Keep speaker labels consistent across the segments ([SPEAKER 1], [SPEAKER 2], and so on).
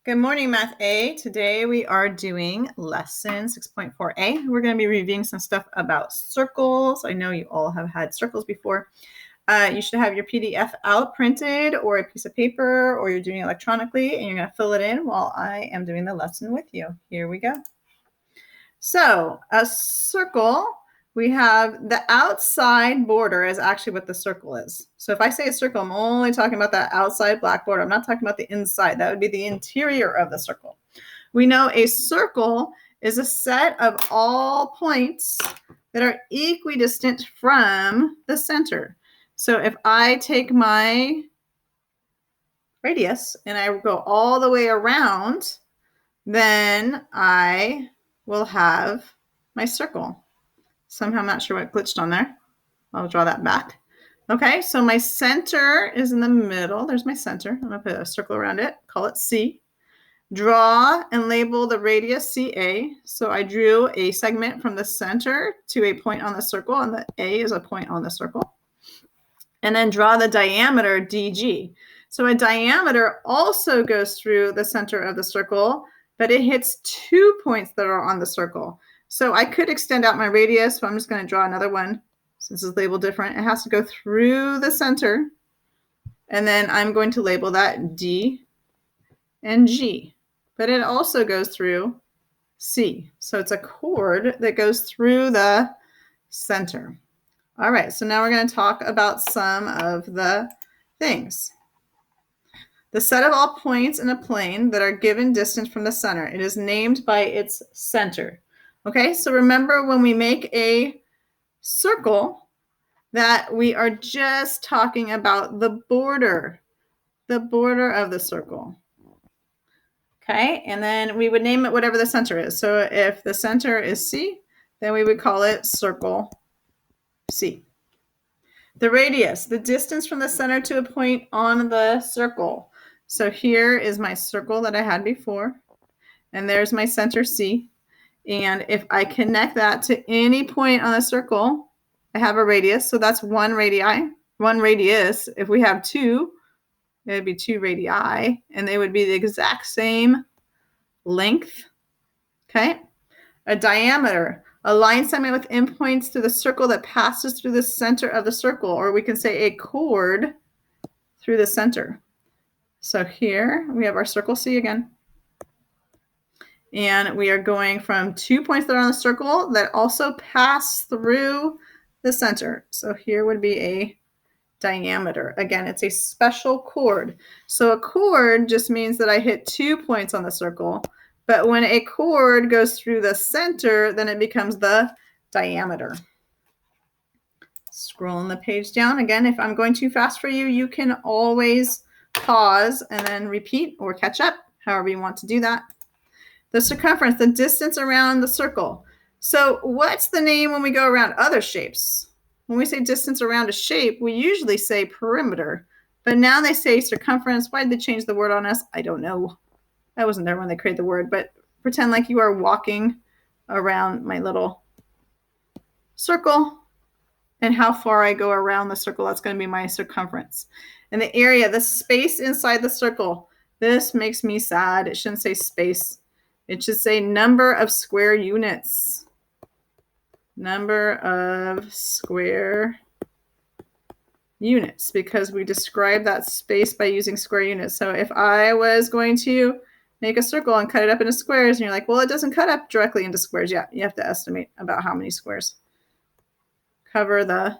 [SPEAKER 1] Good morning, Math A. Today we are doing lesson 6.4a. We're going to be reviewing some stuff about circles. I know you all have had circles before. You should have your PDF out printed or a piece of paper, or you're doing it electronically, and you're going to fill it in while I am doing the lesson with you. Here we go. So a circle, we have the outside border is actually what the circle is. So if I say a circle, I'm only talking about that outside black border. I'm not talking about the inside. That would be the interior of the circle. We know a circle is a set of all points that are equidistant from the center. So if I take my radius and I go all the way around, then I will have my circle. Somehow I'm not sure what glitched on there. I'll draw that back. Okay, so my center is in the middle. There's my center. I'm going to put a circle around it, call it C. Draw and label the radius CA. So I drew a segment from the center to a point on the circle, and the A is a point on the circle. And then draw the diameter DG. So a diameter also goes through the center of the circle, but it hits 2 points that are on the circle. So I could extend out my radius, but I'm just going to draw another one since it's labeled different. It has to go through the center, and then I'm going to label that D and G. But it also goes through C. So it's a chord that goes through the center. All right, so now we're going to talk about some of the things. The set of all points in a plane that are given distance from the center. It is named by its center. Okay, so remember when we make a circle that we are just talking about the border of the circle. Okay, and then we would name it whatever the center is. So if the center is C, then we would call it circle C. The radius, the distance from the center to a point on the circle. So here is my circle that I had before, and there's my center C. And if I connect that to any point on the circle, I have a radius. So that's one radius. If we have two, it would be 2 radii, and they would be the exact same length. Okay. A diameter, a line segment with endpoints through the circle that passes through the center of the circle, or we can say a chord through the center. So here we have our circle C again. And we are going from 2 points that are on the circle that also pass through the center. So here would be a diameter. Again, it's a special chord. So a chord just means that I hit 2 points on the circle. But when a chord goes through the center, then it becomes the diameter. Scrolling the page down. Again, if I'm going too fast for you, you can always pause and then repeat or catch up, however you want to do that. The circumference, the distance around the circle. So what's the name when we go around other shapes? When we say distance around a shape, we usually say perimeter. But now they say circumference. Why did they change the word on us? I don't know. I wasn't there when they created the word, but pretend like you are walking around my little circle, and how far I go around the circle, that's going to be my circumference. And the area, the space inside the circle, this makes me sad. It shouldn't say space. It should say number of square units. Number of square units, because we describe that space by using square units. So if I was going to make a circle and cut it up into squares, and you're like, well, it doesn't cut up directly into squares. Yeah, you have to estimate about how many squares cover the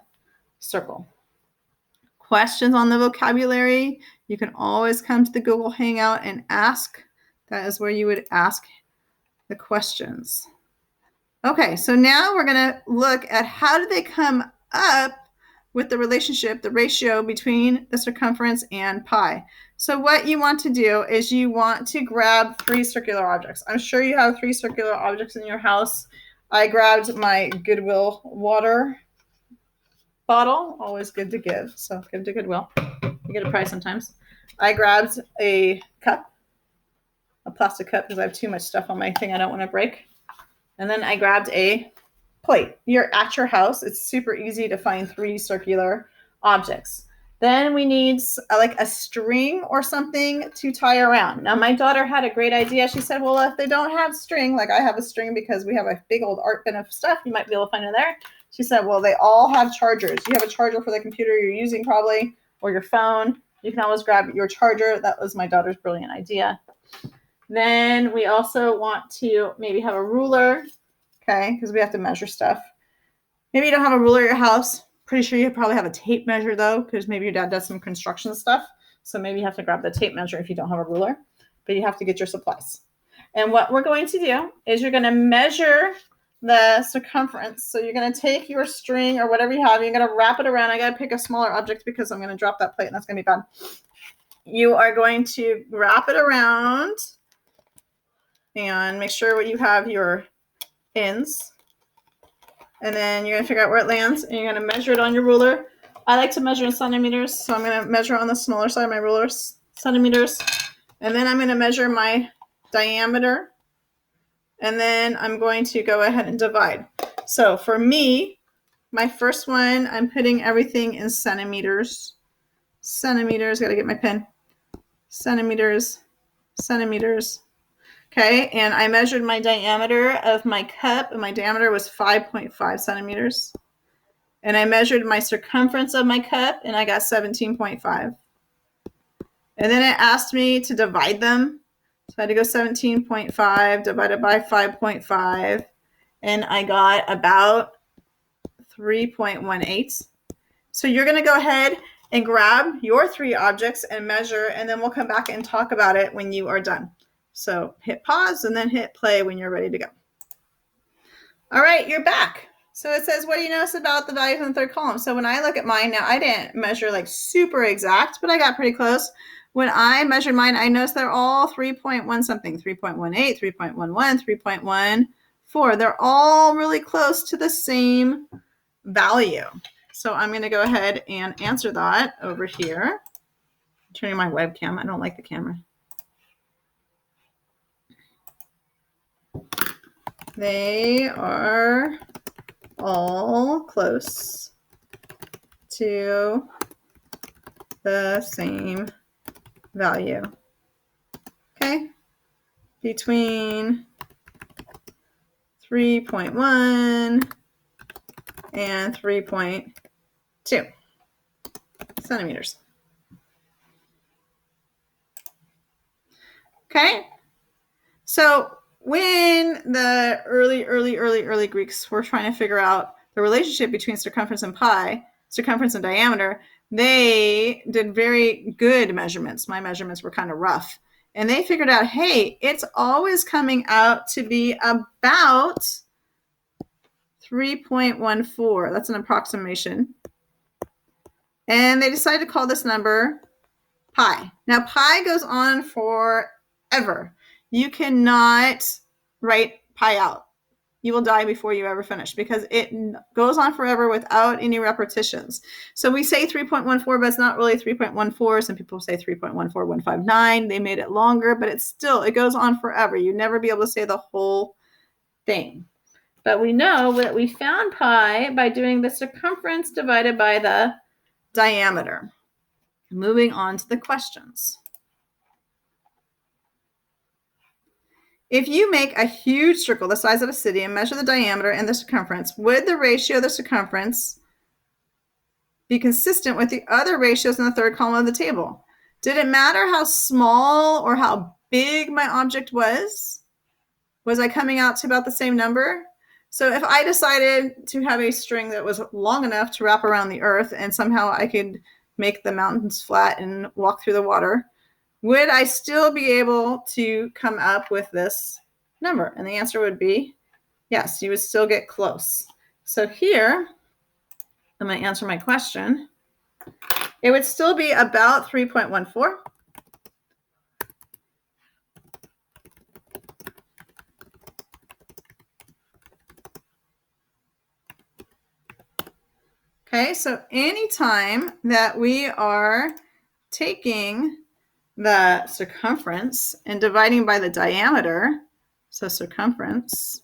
[SPEAKER 1] circle. Questions on the vocabulary, you can always come to the Google Hangout and ask. That is where you would ask the questions. Okay, so now we're going to look at how do they come up with the relationship, the ratio between the circumference and pi. So what you want to do is you want to grab 3 circular objects. I'm sure you have 3 circular objects in your house. I grabbed my Goodwill water bottle, always good to give, so give to Goodwill. You get a prize sometimes. I grabbed a cup, a plastic cup, because I have too much stuff on my thing I don't want to break. And then I grabbed a plate. You're at your house. It's super easy to find 3 circular objects. Then we need like a string or something to tie around. Now, my daughter had a great idea. She said, well, if they don't have string, like I have a string because we have a big old art bin of stuff, you might be able to find it there. She said, well, they all have chargers. You have a charger for the computer you're using probably, or your phone. You can always grab your charger. That was my daughter's brilliant idea. Then we also want to maybe have a ruler, okay, because we have to measure stuff. Maybe you don't have a ruler at your house. Pretty sure you probably have a tape measure though, because maybe your dad does some construction stuff. So maybe you have to grab the tape measure if you don't have a ruler, but you have to get your supplies. And what we're going to do is you're going to measure the circumference. So you're going to take your string or whatever you have, you're going to wrap it around. I got to pick a smaller object because I'm going to drop that plate and that's going to be bad. You are going to wrap it around and make sure you have your ends. And then you're going to figure out where it lands, and you're going to measure it on your ruler. I like to measure in centimeters, so I'm going to measure on the smaller side of my ruler, centimeters. And then I'm going to measure my diameter. And then I'm going to go ahead and divide. So for me, my first one, I'm putting everything in centimeters. Centimeters, got to get my pen. Centimeters, centimeters. Okay, and I measured my diameter of my cup, and my diameter was 5.5 centimeters. And I measured my circumference of my cup, and I got 17.5. And then it asked me to divide them. So I had to go 17.5 divided by 5.5, and I got about 3.18. So you're going to go ahead and grab your 3 objects and measure, and then we'll come back and talk about it when you are done. So hit pause and then hit play when you're ready to go. All right, you're back. So it says, what do you notice about the values in the third column? So when I look at mine, now I didn't measure like super exact, but I got pretty close. When I measured mine, I noticed they're all 3.1 something, 3.18, 3.11, 3.14. They're all really close to the same value. So I'm going to go ahead and answer that over here. I'm turning my webcam. I don't like the camera. They are all close to the same value. Okay? Between 3.1 and 3.2 centimeters. Okay? So when the early Greeks were trying to figure out the relationship between circumference and pi, circumference and diameter, they did very good measurements. My measurements were kind of rough. And they figured out, hey, it's always coming out to be about 3.14. That's an approximation. And they decided to call this number pi. Now, pi goes on forever. You cannot write pi out. You will die before you ever finish because it goes on forever without any repetitions. So we say 3.14, but it's not really 3.14. Some people say 3.14159. They made it longer, but it goes on forever. You never be able to say the whole thing. But we know that we found pi by doing the circumference divided by the diameter. Moving on to the questions. If you make a huge circle the size of a city and measure the diameter and the circumference, would the ratio of the circumference be consistent with the other ratios in the third column of the table? Did it matter how small or how big my object was? Was I coming out to about the same number? So if I decided to have a string that was long enough to wrap around the earth and somehow I could make the mountains flat and walk through the water, would I still be able to come up with this number? And the answer would be yes, you would still get close. So here, I'm going to answer my question. It would still be about 3.14. Okay, so anytime that we are taking the circumference and dividing by the diameter, so circumference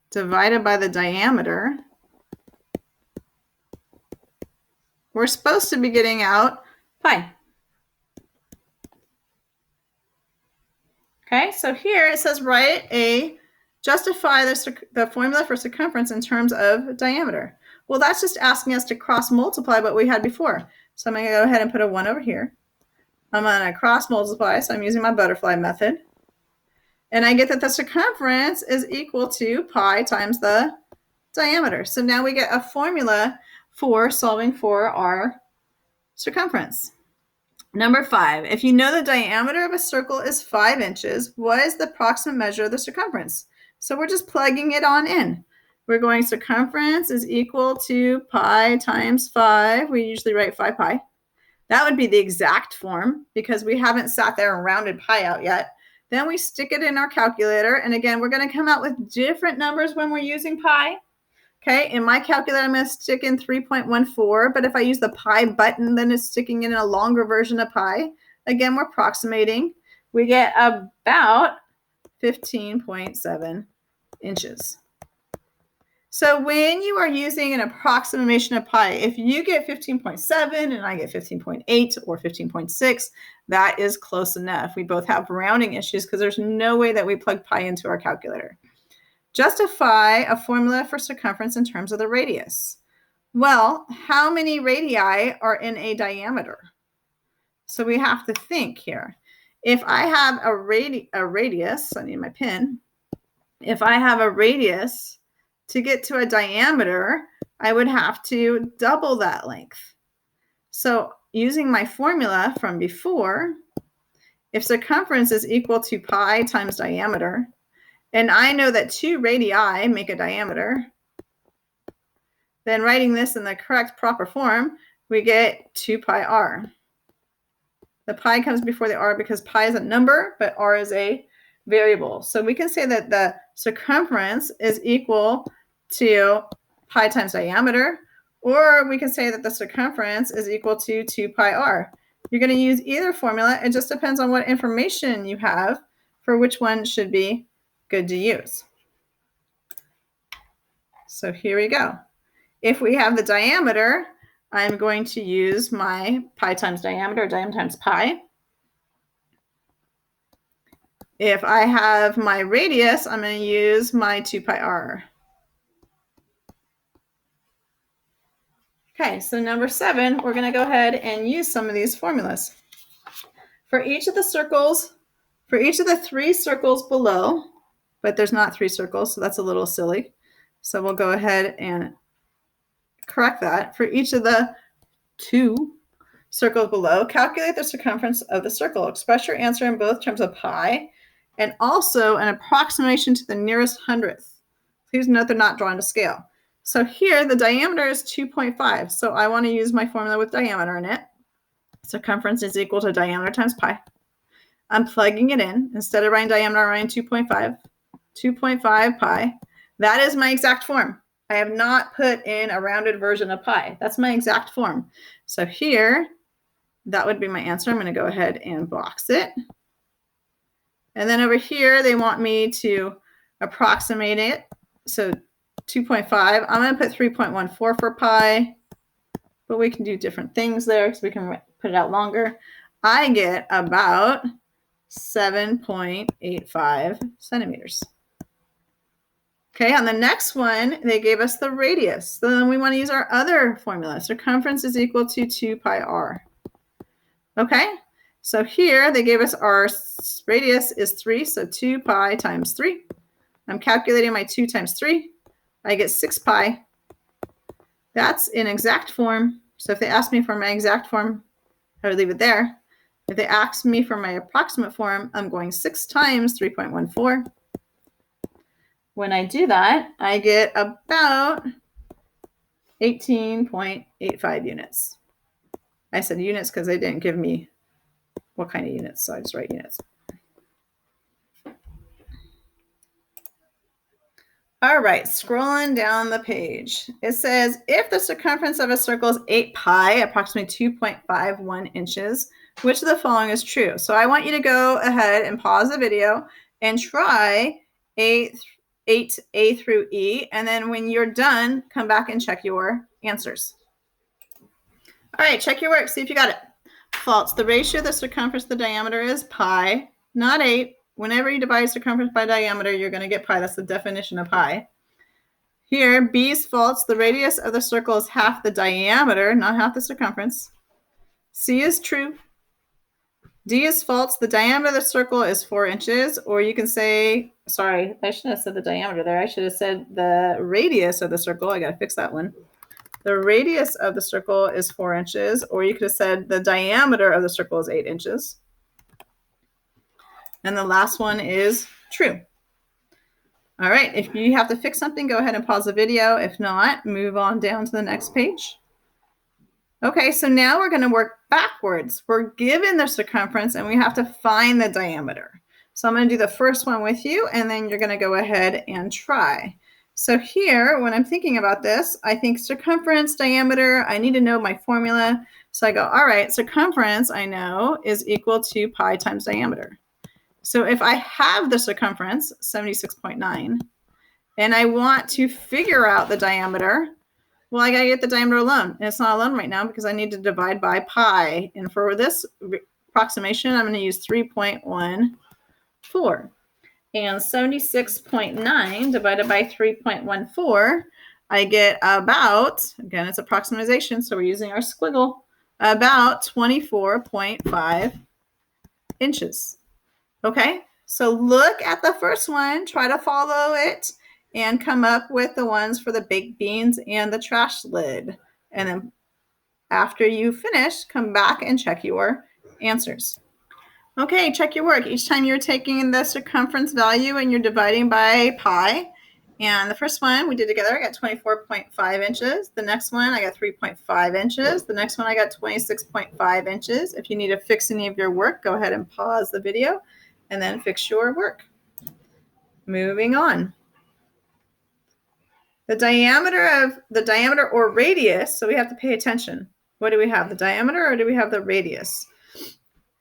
[SPEAKER 1] divided by the diameter, we're supposed to be getting out pi. Okay, so here it says justify the formula for circumference in terms of diameter. Well, that's just asking us to cross multiply what we had before. So I'm going to go ahead and put a 1 over here. I'm going to cross multiply, so I'm using my butterfly method. And I get that the circumference is equal to pi times the diameter. So now we get a formula for solving for our circumference. Number 5, if you know the diameter of a circle is 5 inches, what is the approximate measure of the circumference? So we're just plugging it on in. We're going circumference is equal to pi times 5. We usually write 5 pi. That would be the exact form because we haven't sat there and rounded pi out yet. Then we stick it in our calculator. And again, we're going to come out with different numbers when we're using pi. Okay, in my calculator, I'm going to stick in 3.14, but if I use the pi button, then it's sticking in a longer version of pi. Again, we're approximating. We get about 15.7 inches. So when you are using an approximation of pi, if you get 15.7 and I get 15.8 or 15.6, that is close enough. We both have rounding issues because there's no way that we plug pi into our calculator. Justify a formula for circumference in terms of the radius. Well, how many radii are in a diameter? So we have to think here. If I have a radius, I need my pen. If I have a radius to get to a diameter, I would have to double that length. So using my formula from before, if circumference is equal to pi times diameter, and I know that 2 radii make a diameter, then writing this in the correct proper form, we get 2 pi r. The pi comes before the r because pi is a number, but r is a variable. So we can say that the circumference is equal to pi times diameter, or we can say that the circumference is equal to 2 pi r. You're going to use either formula. It just depends on what information you have for which one should be good to use. So here we go. If we have the diameter, I'm going to use my pi times diameter, diameter times pi. If I have my radius, I'm going to use my 2 pi r. Okay, so number 7, we're going to go ahead and use some of these formulas. For each of the circles, for each of the 3 circles below, but there's not 3 circles, so that's a little silly. So we'll go ahead and correct that. For each of the 2 circles below, calculate the circumference of the circle. Express your answer in both terms of pi and also an approximation to the nearest hundredth. Please note they're not drawn to scale. So here the diameter is 2.5. So I want to use my formula with diameter in it. Circumference is equal to diameter times pi. I'm plugging it in. Instead of writing diameter, I'm writing 2.5. 2.5 pi. That is my exact form. I have not put in a rounded version of pi. That's my exact form. So here, that would be my answer. I'm going to go ahead and box it. And then over here, they want me to approximate it. So 2.5. I'm going to put 3.14 for pi. But we can do different things there because we can put it out longer. I get about 7.85 centimeters. Okay, on the next one, they gave us the radius. So then we want to use our other formula. Circumference is equal to 2 pi r. Okay, so here they gave us our radius is 3, so 2 pi times 3. I'm calculating my 2 times 3. I get 6 pi. That's in exact form. So if they ask me for my exact form, I would leave it there. If they ask me for my approximate form, I'm going 6 times 3.14. When I do that, I get about 18.85 units. I said units because they didn't give me what kind of units, so I just write units. All right, scrolling down the page. It says, if the circumference of a circle is 8 pi, approximately 2.51 inches, which of the following is true? So I want you to go ahead and pause the video and try 8A through E, and then when you're done, come back and check your answers. All right, check your work. See if you got it. False. The ratio of the circumference to the diameter is pi, not 8. Whenever you divide circumference by diameter, you're going to get pi. That's the definition of pi. Here, B is false. The radius of the circle is half the diameter, not half the circumference. C is true. D is false. The diameter of the circle is 4 inches. Or you can say, sorry, I shouldn't have said the diameter there. I should have said the radius of the circle. I got to fix that one. The radius of the circle is 4 inches. Or you could have said the diameter of the circle is 8 inches. And the last one is true. All right, if you have to fix something, go ahead and pause the video. If not, move on down to the next page. Okay, so now we're going to work backwards. We're given the circumference and we have to find the diameter. So I'm going to do the first one with you and then you're going to go ahead and try. So here, when I'm thinking about this, I think circumference, diameter, I need to know my formula. So I go, all right, circumference I know is equal to pi times diameter. So if I have the circumference, 76.9, and I want to figure out the diameter, well, I got to get the diameter alone. And it's not alone right now because I need to divide by pi. And for this approximation, I'm going to use 3.14. And 76.9 divided by 3.14, I get about, again, it's approximation, so we're using our squiggle, about 24.5 inches. Okay, so look at the first one, try to follow it, and come up with the ones for the baked beans and the trash lid. And then after you finish, come back and check your answers. Okay, check your work. Each time you're taking the circumference value and you're dividing by pi. And the first one we did together, I got 24.5 inches. The next one, I got 3.5 inches. The next one, I got 26.5 inches. If you need to fix any of your work, go ahead and pause the video and then fix your work. Moving on. The diameter or radius, so we have to pay attention. What do we have, the diameter or do we have the radius?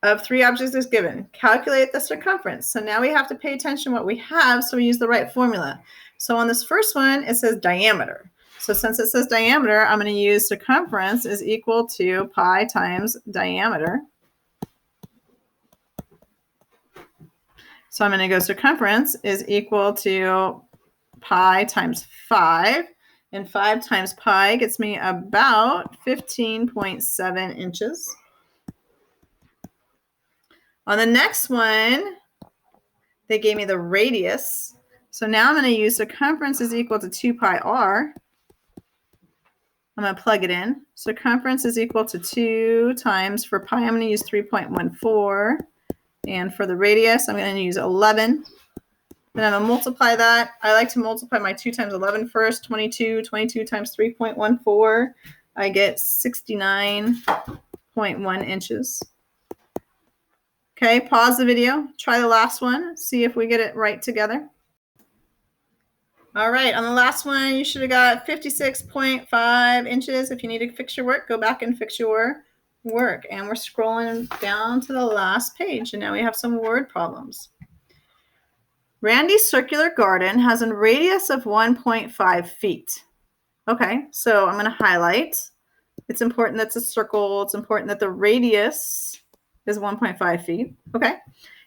[SPEAKER 1] Of 3 objects is given. Calculate the circumference. So now we have to pay attention what we have, so we use the right formula. So on this first one, it says diameter. So since it says diameter, I'm going to use circumference is equal to pi times diameter. So I'm going to go circumference is equal to pi times 5. And 5 times pi gets me about 15.7 inches. On the next one, they gave me the radius. So now I'm going to use circumference is equal to 2 pi r. I'm going to plug it in. Circumference is equal to 2 times, for pi, I'm going to use 3.14. And for the radius, I'm going to use 11. Then I'm going to multiply that. I like to multiply my 2 times 11 first. 22. 22 times 3.14. I get 69.1 inches. Okay, pause the video. Try the last one. See if we get it right together. All right, on the last one, you should have got 56.5 inches. If you need to fix your work, go back and fix your work. And we're scrolling down to the last page, and now we have some word problems. Randy's circular garden has a radius of 1.5 feet. Okay, so I'm going to highlight. It's important that it's a circle. It's important that the radius is 1.5 feet. Okay.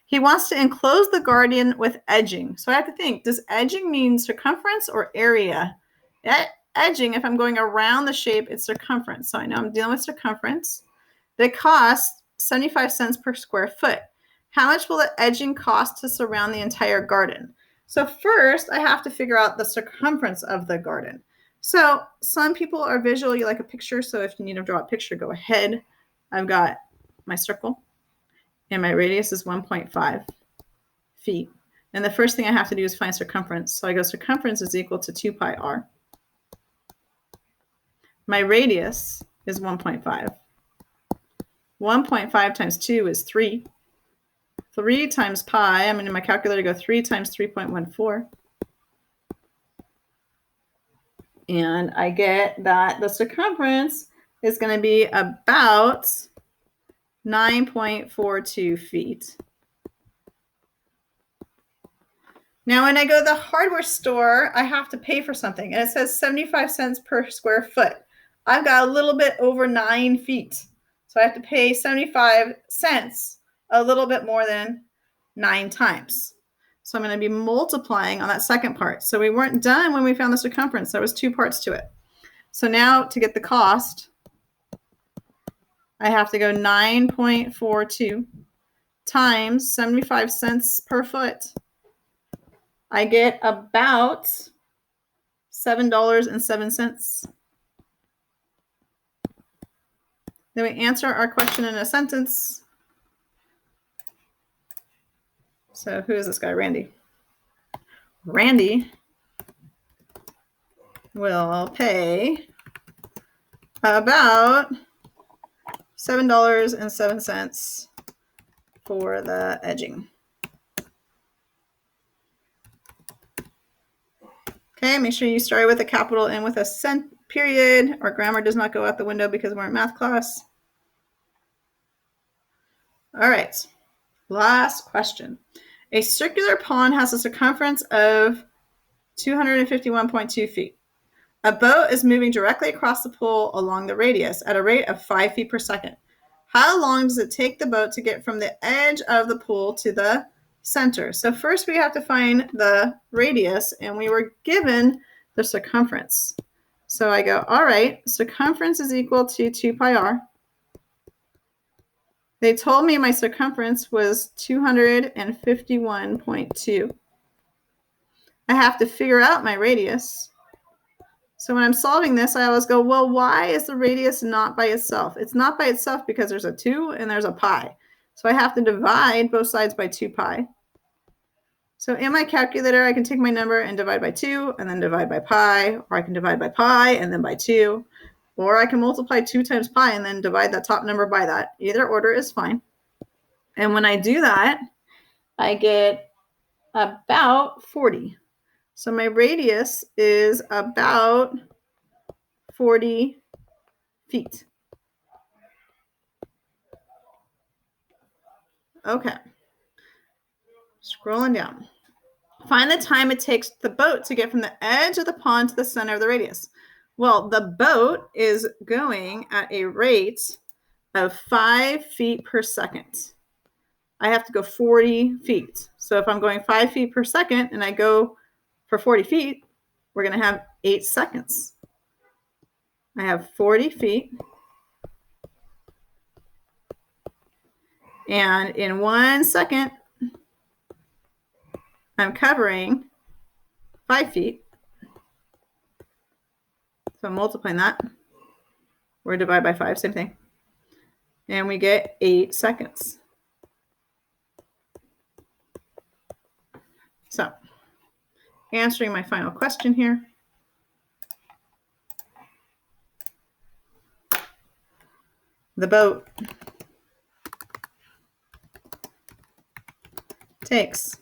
[SPEAKER 1] He wants to enclose the garden with edging. So I have to think, does edging mean circumference or area? Edging, if I'm going around the shape, it's circumference. So I know I'm dealing with circumference. They cost 75 cents per square foot. How much will the edging cost to surround the entire garden? So first, I have to figure out the circumference of the garden. So some people are visual. You like a picture. So if you need to draw a picture, go ahead. I've got my circle. And my radius is 1.5 feet. And the first thing I have to do is find circumference. So I go circumference is equal to 2 pi r. My radius is 1.5. 1.5 times 2 is 3. 3 times pi, I'm going to my calculator go 3 times 3.14. And I get that the circumference is going to be about 9.42 feet. Now, when I go to the hardware store, I have to pay for something, and it says 75 cents per square foot. I've got a little bit over 9 feet. So I have to pay 75 cents, a little bit more than 9 times. So I'm going to be multiplying on that second part. So we weren't done when we found the circumference. There was 2 parts to it. So now to get the cost, I have to go 9.42 times 75 cents per foot. I get about $7.07. Then we answer our question in a sentence. So who is this guy? Randy. Randy will pay about $7.07 for the edging. Okay, make sure you start with a capital and with a cent period. Our grammar does not go out the window because we're in math class. All right, last question. A circular pond has a circumference of 251.2 feet. A boat is moving directly across the pool along the radius at a rate of 5 feet per second. How long does it take the boat to get from the edge of the pool to the center? So first we have to find the radius, and we were given the circumference. So I go, all right, circumference is equal to 2 pi r. They told me my circumference was 251.2. I have to figure out my radius. So when I'm solving this, I always go, well, why is the radius not by itself? It's not by itself because there's a 2 and there's a pi. So I have to divide both sides by 2 pi. So in my calculator, I can take my number and divide by 2 and then divide by pi, or I can divide by pi and then by 2, or I can multiply 2 times pi and then divide that top number by that. Either order is fine. And when I do that, I get about 40. So my radius is about 40 feet. Okay. Scrolling down. Find the time it takes the boat to get from the edge of the pond to the center of the radius. Well, the boat is going at a rate of 5 feet per second. I have to go 40 feet. So if I'm going 5 feet per second and I go for 40 feet, we're going to have 8 seconds. I have 40 feet. And in 1 second, I'm covering 5 feet. So I'm multiplying that. We're divide by 5, same thing. And we get 8 seconds. So answering my final question here. The boat takes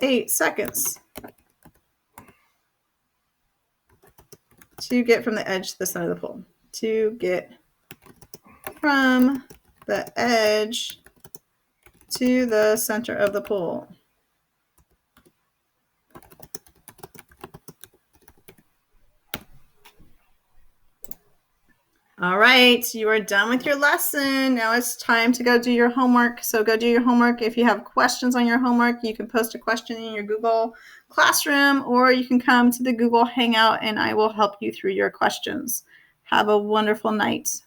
[SPEAKER 1] 8 seconds to get from the edge to the center of the pool. To get from the edge to the center of the pool. All right, you are done with your lesson. Now it's time to go do your homework. So go do your homework. If you have questions on your homework, you can post a question in your Google Classroom, or you can come to the Google Hangout and I will help you through your questions. Have a wonderful night.